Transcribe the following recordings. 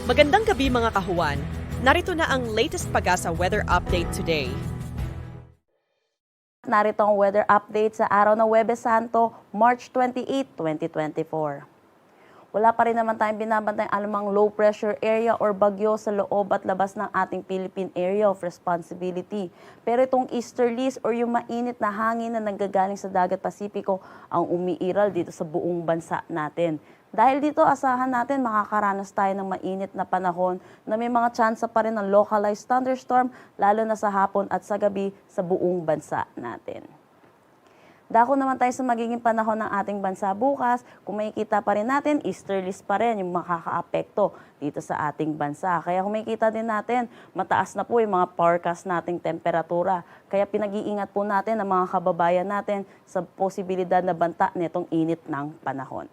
Magandang gabi mga kahuwan. Narito na ang latest Pag-asa weather update today. Narito ang weather update sa araw ng Huwebes Santo, March 28, 2024. Wala pa rin naman tayong binabantay anumang low pressure area or bagyo sa loob at labas ng ating Philippine Area of Responsibility. Pero itong easterlies or yung mainit na hangin na nanggagaling sa dagat Pasipiko ang umiiral dito sa buong bansa natin. Dahil dito, asahan natin makakaranas tayo ng mainit na panahon na may mga tsansa pa rin ng localized thunderstorm lalo na sa hapon at sa gabi sa buong bansa natin. Dako naman tayo sa magiging panahon ng ating bansa bukas. Kung makikita pa rin natin, easterlies pa rin yung makakaapekto dito sa ating bansa. Kaya kung makikita din natin, mataas na po yung mga forecast nating temperatura. Kaya pinag-iingat po natin ang mga kababayan natin sa posibilidad na banta nitong init ng panahon.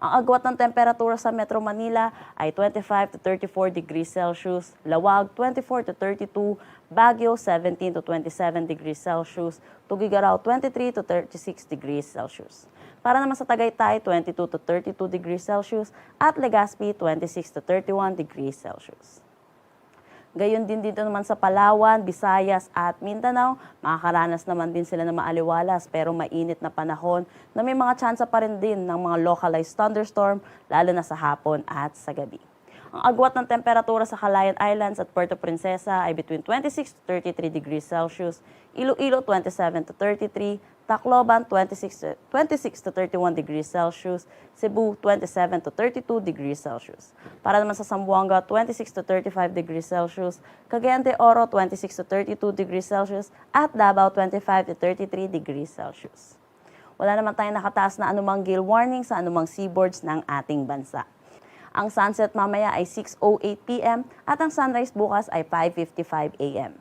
Ang agwat ng temperatura sa Metro Manila ay 25 to 34 degrees Celsius, Lawag 24 to 32, Baguio 17 to 27 degrees Celsius, Tugigaraw 23 to 36 degrees Celsius. Para naman sa Tagaytay, 22 to 32 degrees Celsius at Legazpi 26 to 31 degrees Celsius. Gayon din dito naman sa Palawan, Visayas at Mindanao, makakaranas naman din sila ng maaliwalas pero mainit na panahon na may mga tsansa pa rin din ng mga localized thunderstorm lalo na sa hapon at sa gabi. Ang agwat ng temperatura sa Calayan Islands at Puerto Princesa ay between 26 to 33 degrees Celsius, Iloilo 27 to 33, Tacloban 26 to 31 degrees Celsius, Cebu 27 to 32 degrees Celsius. Para naman sa Zamboanga 26 to 35 degrees Celsius, Cagayan de Oro 26 to 32 degrees Celsius at Davao 25 to 33 degrees Celsius. Wala naman tayong nakataas na anumang gale warning sa anumang seaboards ng ating bansa. Ang sunset mamaya ay 6:08 p.m. at ang sunrise bukas ay 5:55 a.m.